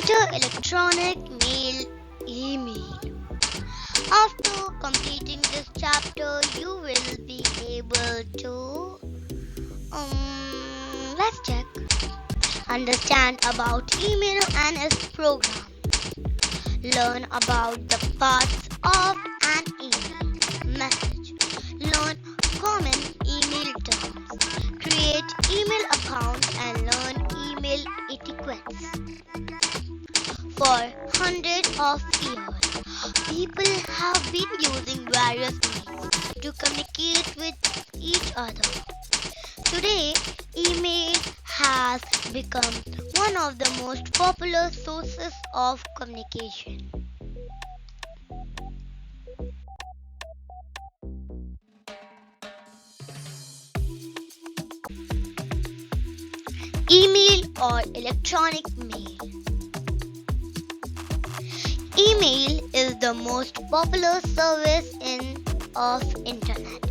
Enter electronic mail, email. After completing this chapter, you will be able to let's check. Understand about email and its program. Learn about the parts of an email message. Learn common email terms. Create email accounts and learn email etiquettes. For hundreds of years, people have been using various means to communicate with each other. Today, email has become one of the most popular sources of communication. Email or electronic mail. Email is the most popular service of internet.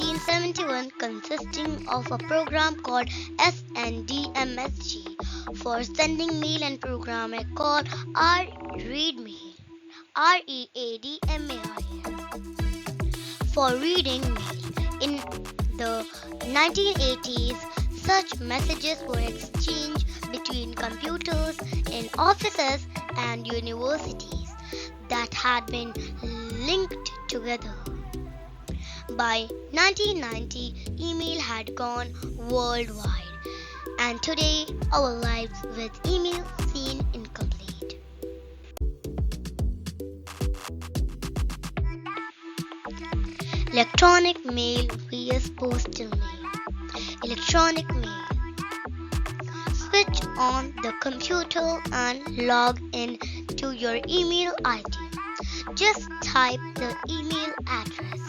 In 1971, consisting of a program called SNDMSG for sending mail and program called READMAIL, READMAIL for reading mail. In the 1980s, such messages were exchanged between computers in offices and universities that had been linked together. By 1990, email had gone worldwide, and today our lives with email seem incomplete. Electronic mail vs postal mail. Electronic mail. Switch on the computer and log in to your email ID. Just type the email address.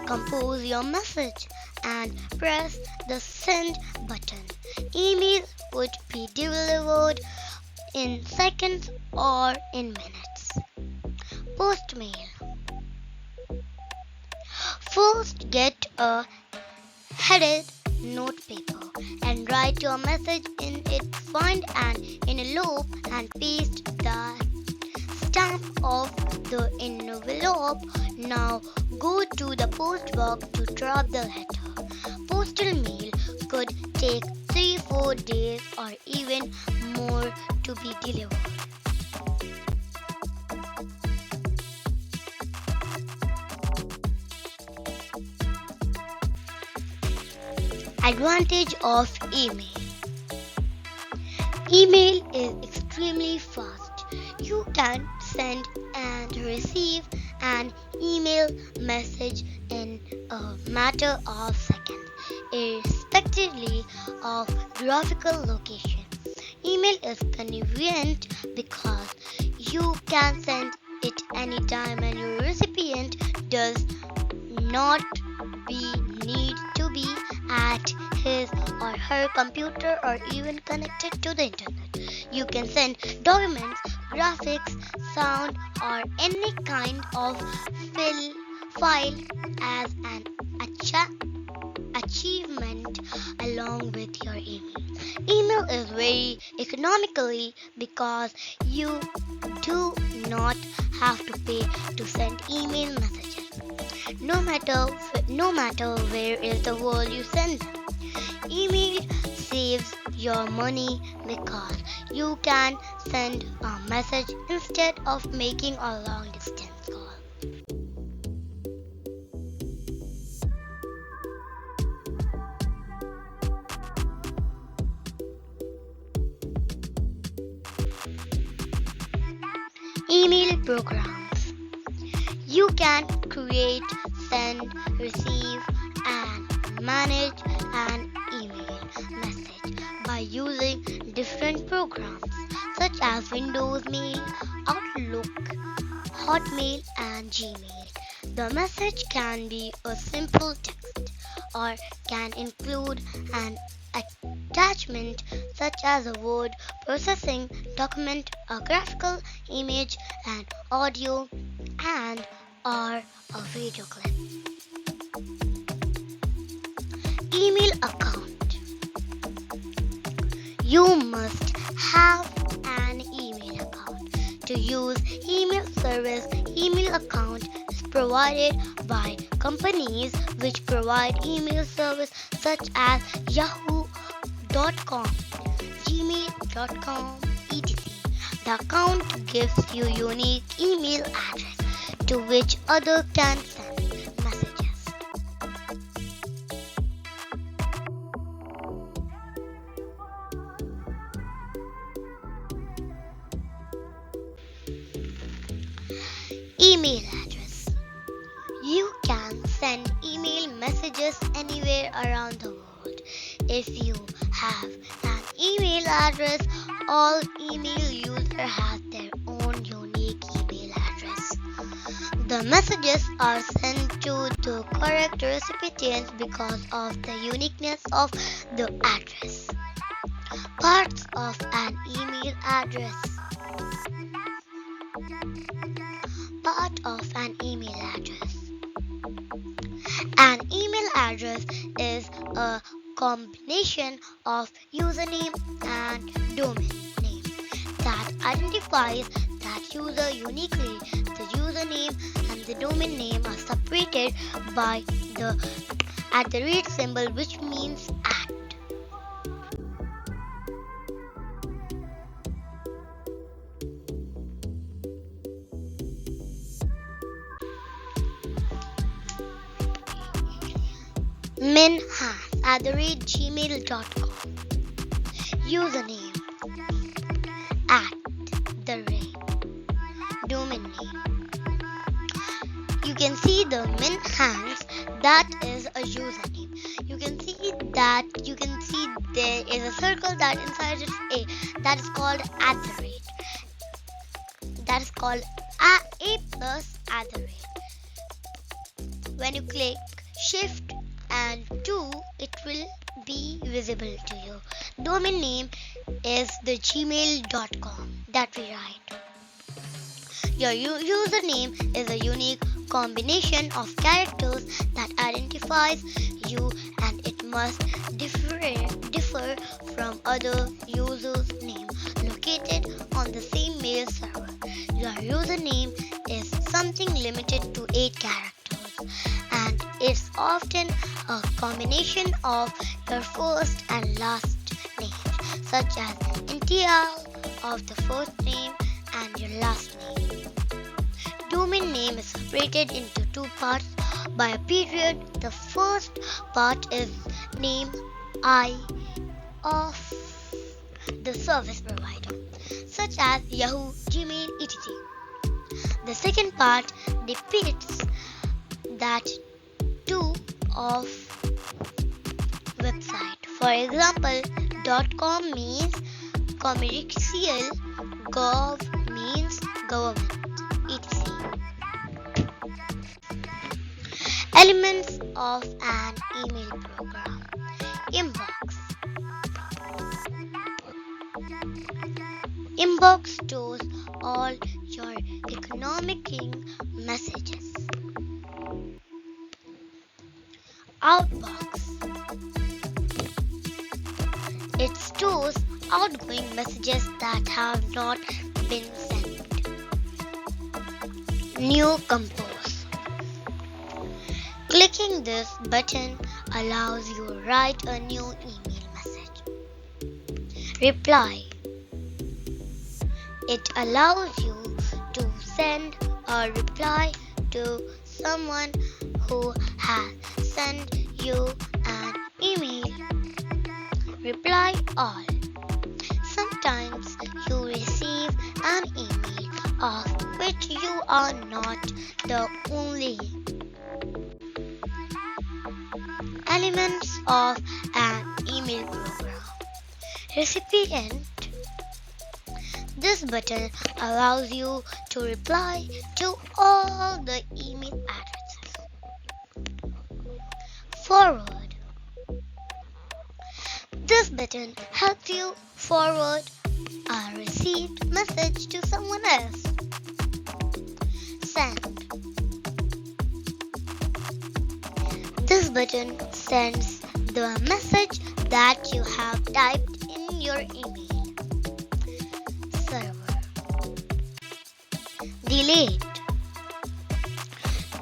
Compose your message and press the send button. Email would be delivered in seconds or in minutes. Post mail. First, get a headed note paper and write your message in it. Find an envelope and paste the stamp of the envelope. Now go to the post box to drop the letter. Postal mail could take 3-4 days or even more to be delivered. Advantage of email. Email is extremely fast. You can send and receive an email message in a matter of seconds, irrespectively of geographical location. Email is convenient because you can send it anytime and your recipient does not need to be at his or her computer or even connected to the internet. You can send documents, graphics, sound, or any kind of file as an achievement along with your email. Email is very economically because you do not have to pay to send email messages. No matter where in the world you send them. Email saves your money because you can send a message instead of making a long distance call. Email programs. You can create, send, receive, and manage an email message by using different programs such as Windows Mail, Outlook, Hotmail, and Gmail. The message can be a simple text or can include an attachment such as a word processing document, a graphical image, an audio, and or a video clip. Email account. You must have an email account. To use email service, email account is provided by companies which provide email service such as yahoo.com, gmail.com, etc. The account gives you unique email address to which others can send messages. Email address. You can send email messages anywhere around the world. If you have an email address, all email users have their own unique email address. The messages are sent to the correct recipients because of the uniqueness of the address. Parts of an email address. Part of an email address. An email address is a combination of username and domain name that identifies that user uniquely. The username and the domain name are separated by the @ symbol, which means @. minhas@gmail.com. Username @ domain name. You can see the minhas, that is a username. You can see there is a circle that inside is a, that is called @. That is called a plus @. When you click Shift and 2, it will be visible to you. Domain name is the gmail.com that we write. Your username is a unique combination of characters that identifies you, and it must differ from other users' name located on the same mail server. Your username is something limited to 8 characters, and it's often a combination of your first and last name, such as initial of the first name and your last name. Domain name is separated into 2 parts by a period. The first part is name of the service provider, such as Yahoo, Gmail, etc. The second part depicts that 2 of website. For example, .com means commercial, gov means government, etc. Elements of an email program. Inbox. Inbox stores all your economic messages. Outbox. It stores outgoing messages that have not been sent. New Compose. Clicking this button allows you to write a new email message. Reply. It allows you to send a reply to someone who has sent you an email. Reply all. Sometimes you receive an email of you are not the only elements of an email program. Recipient. This button allows you to reply to all the email addresses. Forward. This button helps you forward a received message to someone else. Send. This button sends the message that you have typed in your email. Server. Delete.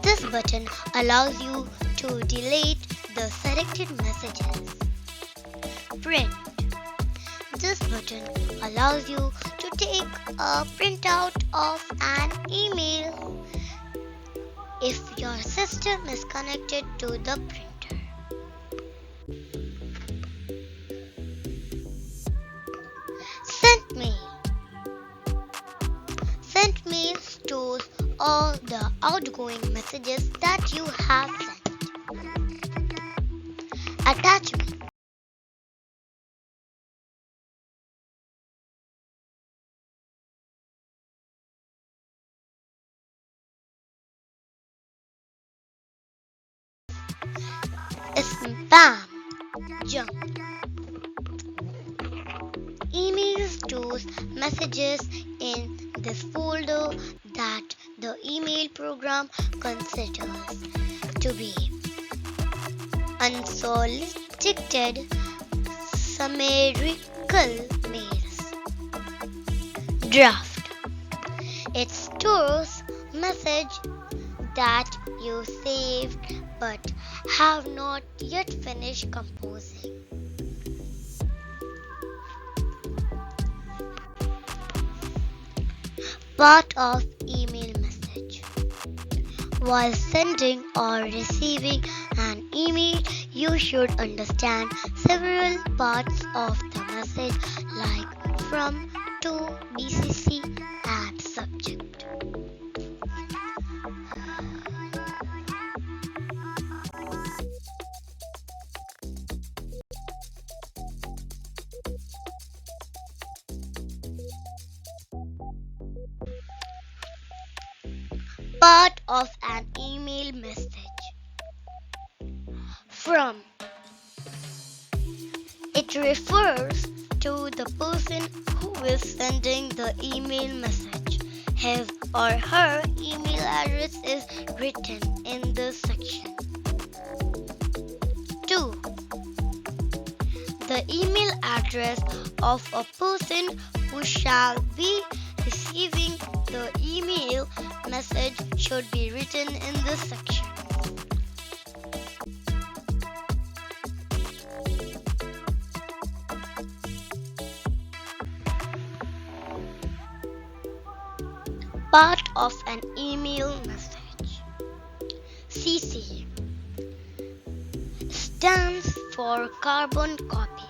This button allows you to delete the selected messages. Print. This button allows you to take a printout of an email if your system is connected to the printer. Sent mail. Sent mail stores all the outgoing messages that you have sent. Attachment. Spam. Junk. Email stores messages in this folder that the email program considers to be unsolicited summarical mails. Draft. It stores message that you saved but have not yet finished composing. Part of email message. While sending or receiving an email, you should understand several parts of the message like from, to, BCC and subject. Part of an email message. From. It refers to the person who is sending the email message. His or her email address is written in this section. 2. The email address of a person who shall be receiving the email message should be written in this section. Part of an email message. CC stands for carbon copy.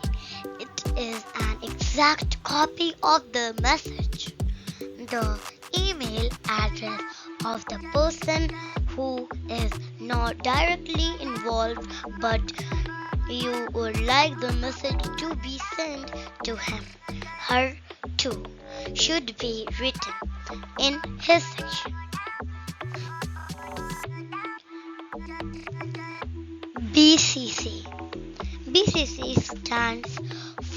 It is an exact copy of the message. The email address of the person who is not directly involved but you would like the message to be sent to him, her too, should be written in his section. BCC. BCC stands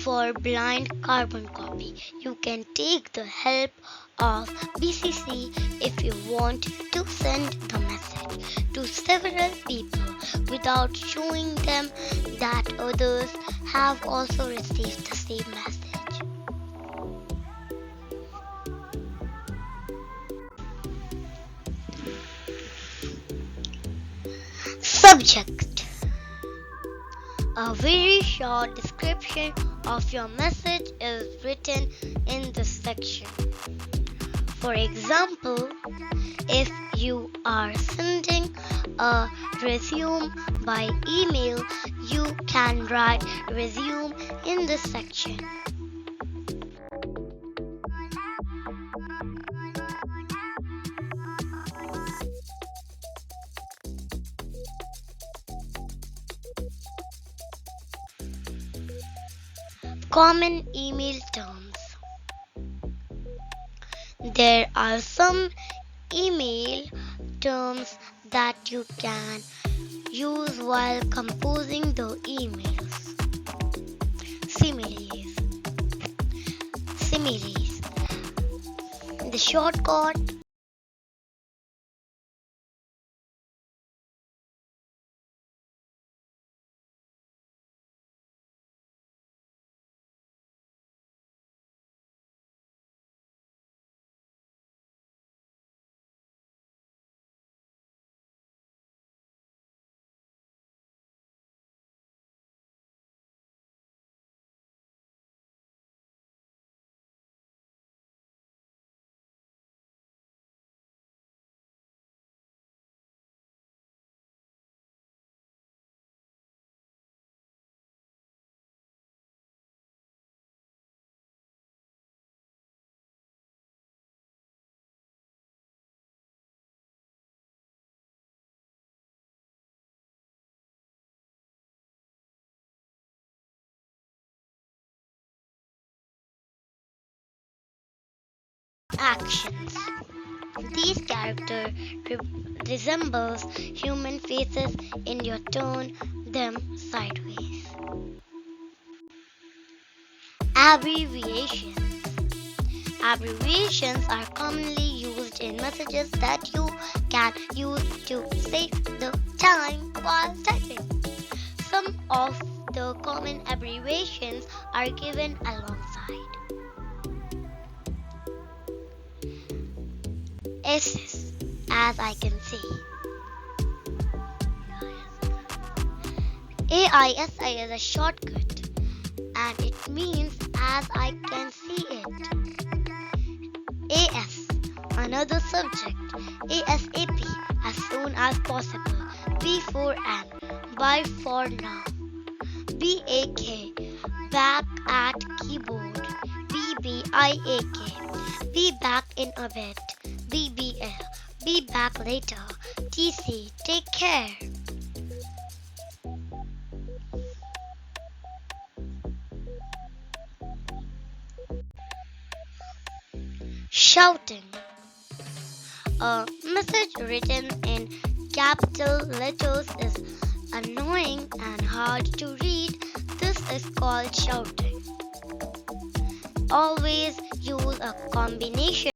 for blind carbon copy. You can take the help of BCC if you want to send the message to several people without showing them that others have also received the same message. Subject. A very short description of your message is written in this section. For example, if you are sending a resume by email, you can write resume in this section. Common email terms. There are some email terms that you can use while composing the emails. Similes. Similes. The shortcut actions. These character resembles human faces in your turn them sideways. Abbreviations. Abbreviations are commonly used in messages that you can use to save the time while typing. Some of the common abbreviations are given alongside. SS, as I can see. AISI is a shortcut and it means as I can see it. AS, another subject. ASAP, as soon as possible. B4N, bye for now. BAK, back at keyboard. BBIAK, be back in a bit. BBL, be back later. TC, take care. Shouting. A message written in capital letters is annoying and hard to read. This is called shouting. Always use a combination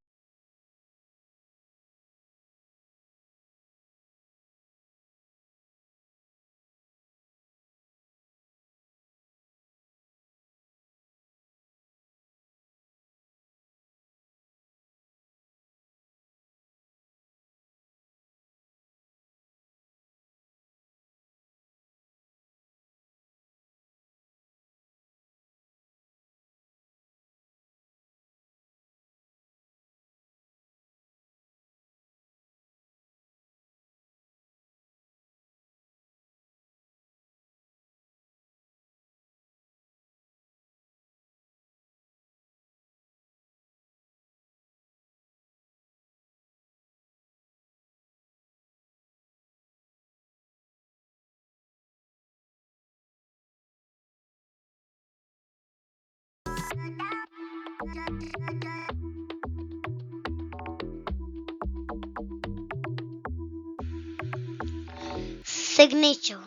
signature.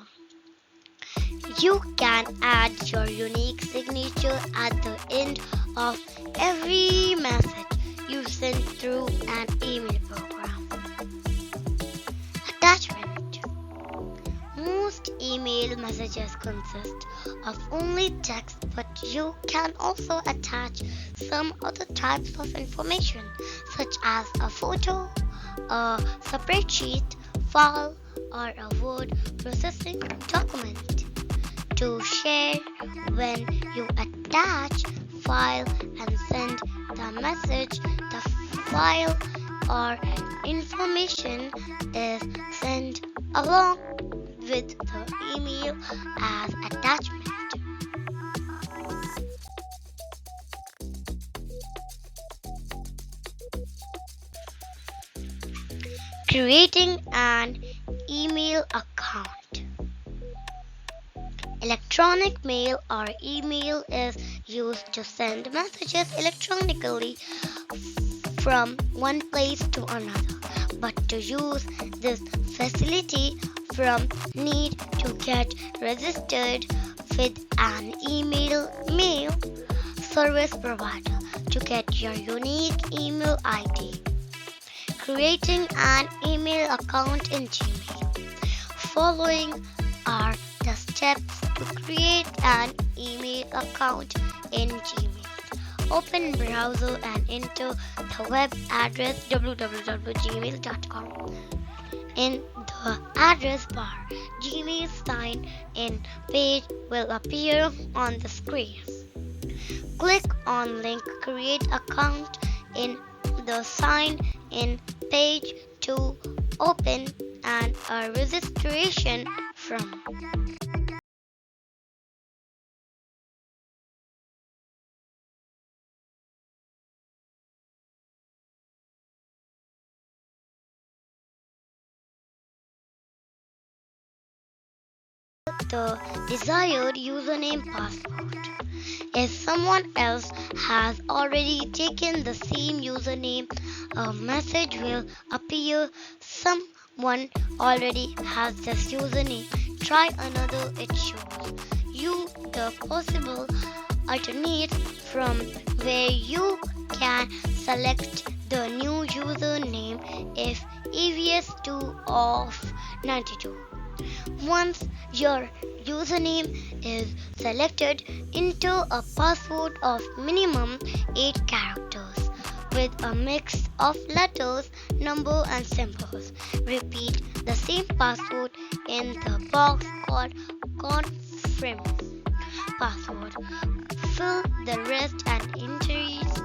You can add your unique signature at the end of every message you send through an email program. Attachment. Most email messages consist of only text, but you can also attach some other types of information, such as a photo, a spreadsheet, file, or a word processing document. To share, when you attach file and send the message, the file or information is sent along with the email as attachment. Creating an email account. Electronic mail or email is used to send messages electronically from one place to another. But to use this facility, from need to get registered with an email mail service provider to get your unique email ID. Creating an email account in Gmail. Following are the steps to create an email account in Gmail. Open browser and enter the web address www.gmail.com. In the address bar, Gmail sign in page will appear on the screen. Click on link create account in the sign in page to open and a registration form. The desired username password. If someone else has already taken the same username, a message will appear. Someone already has this username. Try another. It shows you the possible alternates from where you can select the new username if EVS2 of 92. Once your username is selected, enter a password of minimum 8 characters with a mix of letters, numbers, and symbols. Repeat the same password in the box called confirm password. Fill the rest and entries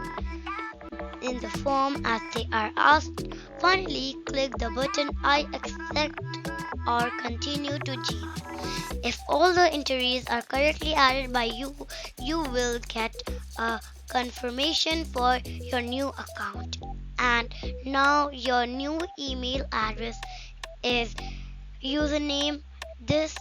in the form as they are asked. Finally, click the button I accept or continue to Gmail. If all the entries are correctly added by you, you will get a confirmation for your new account. And now your new email address is username this@gmail.com.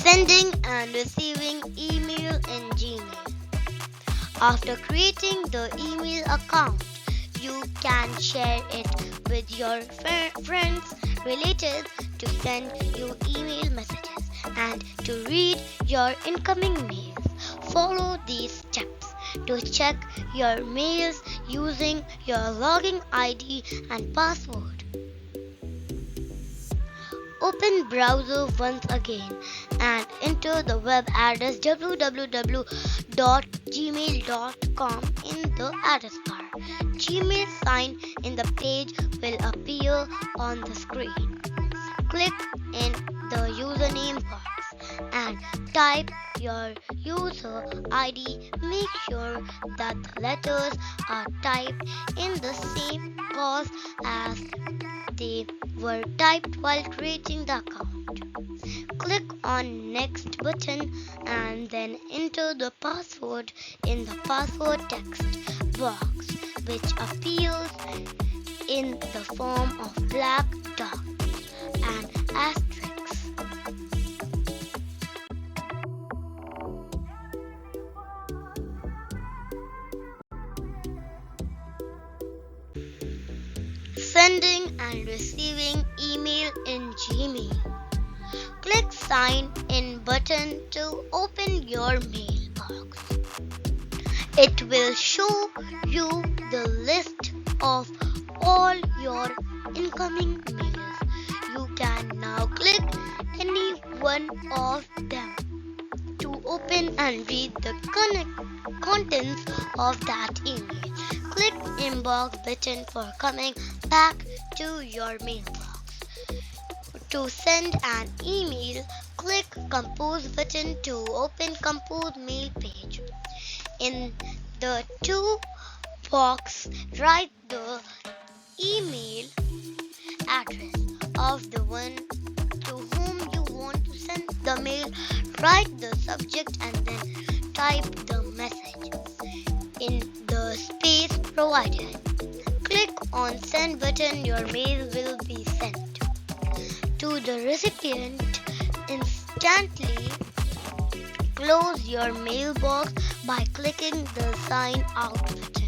Sending and receiving email in Gmail. After creating the email account, you can share it with your friends, relatives to send you email messages and to read your incoming mails. Follow these steps to check your mails using your login ID and password. Open browser once again and enter the web address www.gmail.com in the address bar. Gmail sign in the page will appear on the screen. Click in the username box and type your user ID. Make sure that the letters are typed in the same clause as they were typed while creating the account. Click on next button and then enter the password in the password text box, which appears in the form of black dots and asterisks. Sending and receiving email in Gmail. Click sign in button to open your mailbox. It will show you the list of all your incoming mails. You can now click any one of them to open and read the contents of that email. Click inbox button for coming back to your mailbox. To send an email, click compose button to open compose mail page. In the to box, write the email address of the one to whom you want to send the mail. Write the subject and then type the message in the space provided. Click on send button. Your mail will be sent to the recipient instantly. Close your mailbox by clicking the sign out button.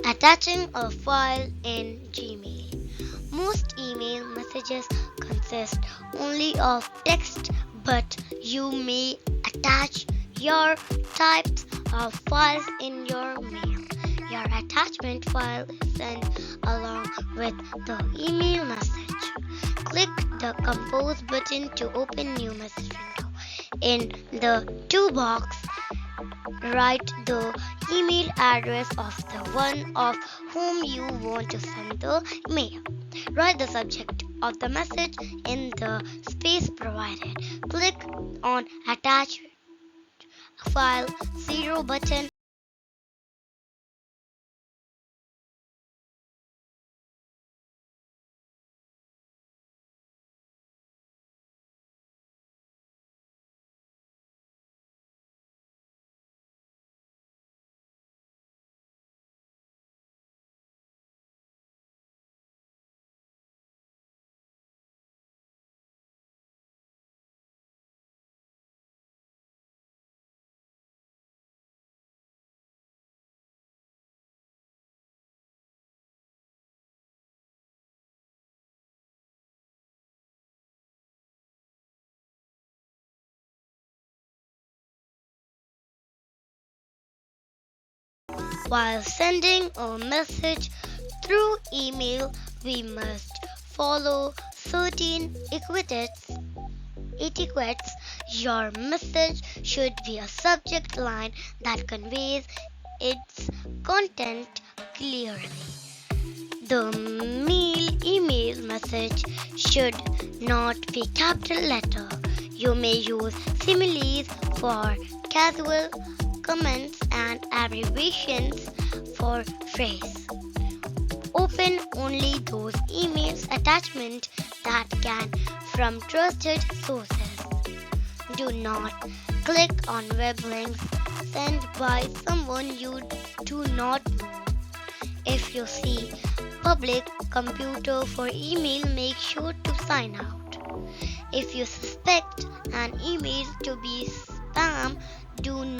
Attaching a file in Gmail. Most email messages consist only of text, but you may attach your types of files in your mail. Your attachment file is sent along with the email message. Click the Compose button to open new message window. In the toolbox, write the email address of the one of whom you want to send the mail. Write the subject of the message in the space provided. Click on Attach File 0 button. While sending a message through email, we must follow certain etiquettes. Your message should be a subject line that conveys its content clearly. The email message should not be capital letter. You may use similes for casual comments and abbreviations for phrase. Open only those emails attachments that can from trusted sources. Do not click on web links sent by someone you do not know. If you see public computer for email, make sure to sign out. If you suspect an email to be spam, do